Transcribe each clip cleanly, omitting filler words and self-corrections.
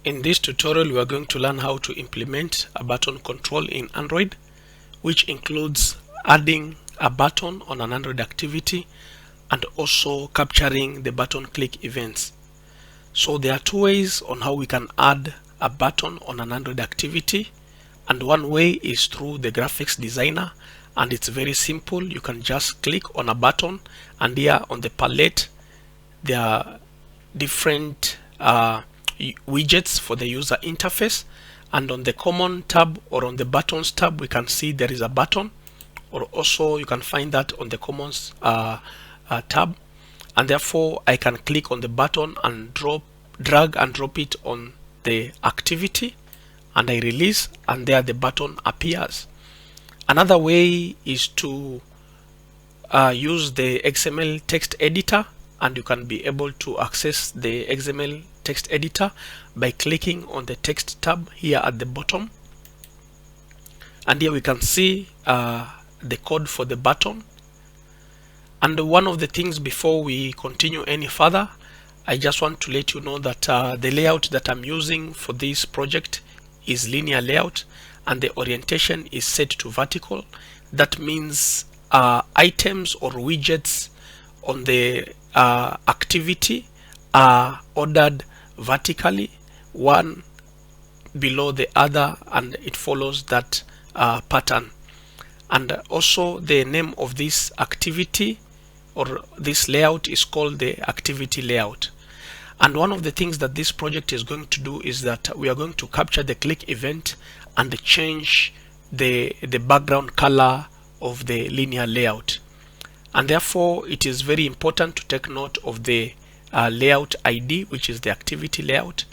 In this tutorial, we are going to learn how to implement a button control in Android, which includes adding a button on an Android activity and also capturing the button click events. So there are two ways on how we can add a button on an Android activity, and one way is through the graphics designer, and it's very simple. You can just click on a button, and here on the palette there are different widgets for the user interface, and on the common tab or on the buttons tab we can see there is a button, or also you can find that on the commons tab, and therefore I can click on the button and drag and drop it on the activity, and I release, and there the button appears. Another way is to use the XML text editor, and you can be able to access the XML text editor by clicking on the text tab here at the bottom, and here we can see the code for the button. And one of the things before we continue any further, I just want to let you know that the layout that I'm using for this project is linear layout, and the orientation is set to vertical. That means items or widgets on the activity are ordered vertically, one below the other, and it follows that pattern. And also the name of this activity or this layout is called the activity layout. And one of the things that this project is going to do is that we are going to capture the click event and change the background color of the linear layout. And therefore it is very important to take note of the layout ID, which is the activity layout.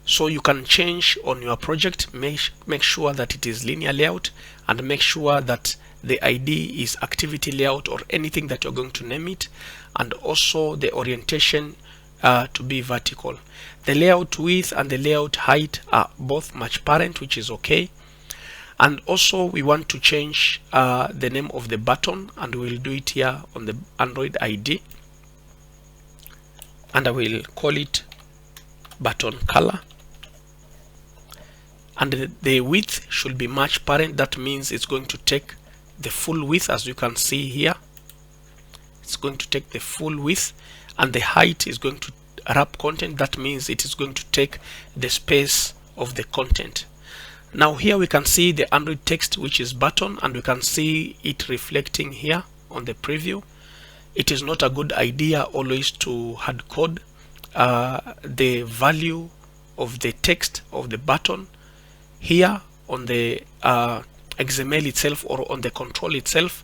So you can change on your project, make sure that it is linear layout, and make sure that the ID is activity layout or anything that you're going to name it, and also the orientation to be vertical. The layout width and the layout height are both match parent, which is okay. And also we want to change the name of the button, and we'll do it here on the Android ID, and I will call it button color, and the width should be match parent. That means it's going to take the full width, as you can see here. It's going to take the full width, and the height is going to wrap content. That means it is going to take the space of the content. Now here we can see the Android text, which is button, and we can see it reflecting here on the preview. It is not a good idea always to hard code the value of the text of the button here on the XML itself or on the control itself,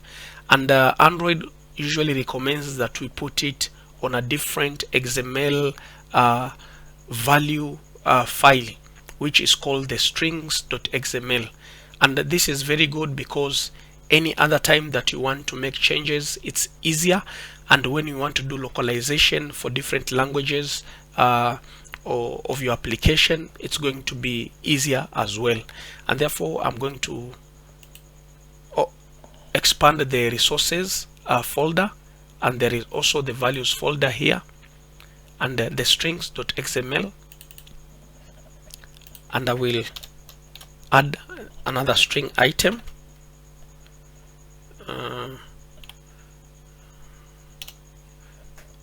and Android usually recommends that we put it on a different XML value file, which is called the strings.xml. And this is very good because any other time that you want to make changes, it's easier, and when you want to do localization for different languages or of your application, it's going to be easier as well. And therefore I'm going to expand the resources folder, and there is also the values folder here, and the strings.xml, and I will add another string item.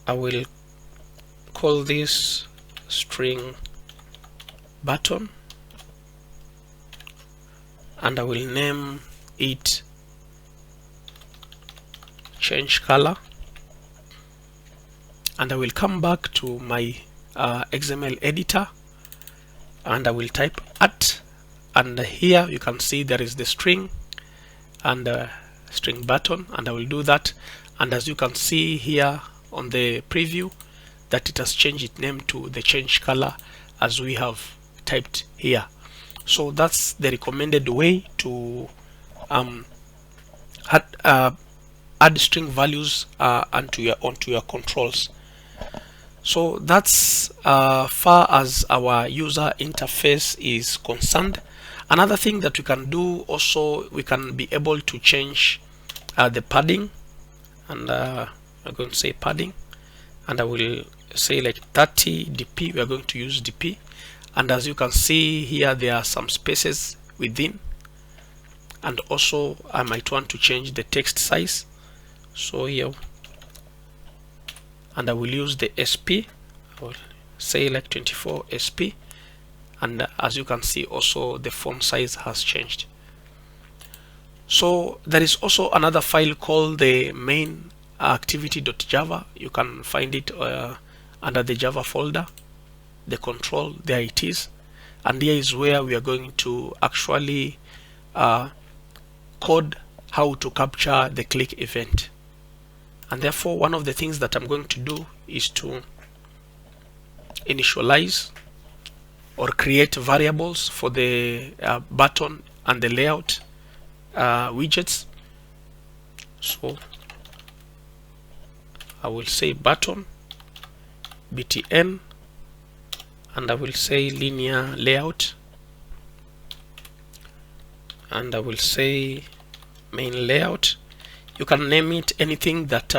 I will call this string button, and I will name it change color, and I will come back to my XML editor, and I will type at, and here you can see there is the string and string button, and I will do that, and as you can see here on the preview that it has changed its name to the change color as we have typed here. So that's the recommended way to add string values onto your controls. So that's far as our user interface is concerned. Another thing that we can do also, we can be able to change the padding, and I'm going to say padding, and I will say like 30 dp, we are going to use dp. And as you can see here, there are some spaces within, and also I might want to change the text size. So here, and I will use the SP, I will say like 24 SP, and as you can see also the font size has changed. So there is also another file called the main activity.java. You can find it under the Java folder, the control, there it is. And here is where we are going to actually code how to capture the click event. And therefore, one of the things that I'm going to do is to initialize or create variables for the button and the layout widgets. So I will say button btn, and I will say linear layout, and I will say main layout. You can name it anything that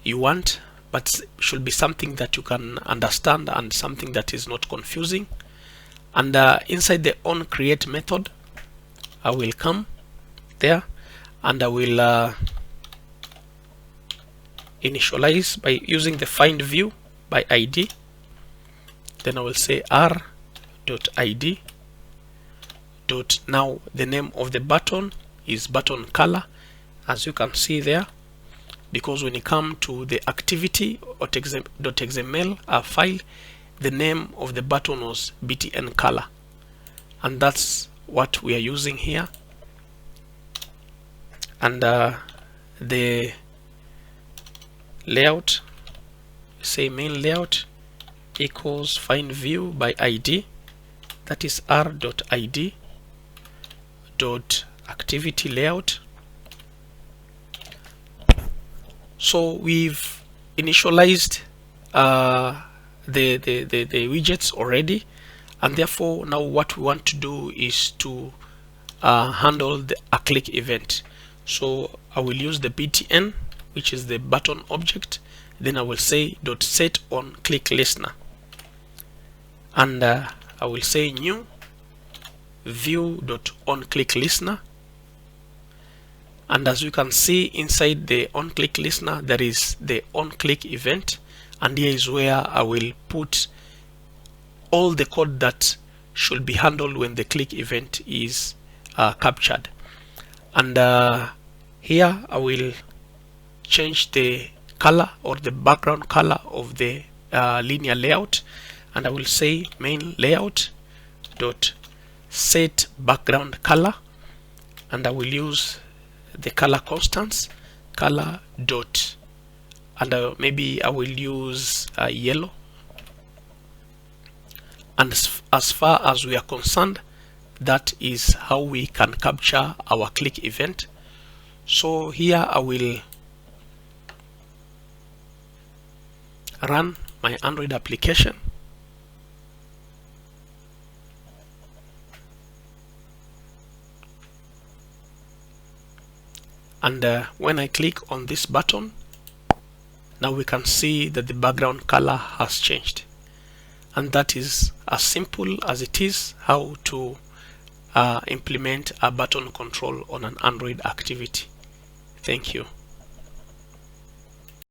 you want, but should be something that you can understand and something that is not confusing. And inside the onCreate method, I will come there and I will initialize by using the find view by ID. Then I will say r.id dot, now the name of the button is button color, as you can see there, because when you come to the activity.xml file, the name of the button was btn color, and that's what we are using here. And the layout, say main layout equals find view by ID, that is r.id dot activity layout. So we've initialized the widgets already, and therefore now what we want to do is to handle a click event. So I will use the btn, which is the button object. Then I will say dot set on click listener, and I will say new view dot on click listener. And as you can see, inside the on click listener there is the on click event, and here is where I will put all the code that should be handled when the click event is captured. And here I will change the color or the background color of the linear layout, and I will say main layout dot set background color, and I will use the color constants, color dot, and maybe I will use yellow. And as far as we are concerned, that is how we can capture our click event. So here I will run my Android application, and when I click on this button, now we can see that the background color has changed. And that is as simple as it is how to implement a button control on an Android activity. Thank you.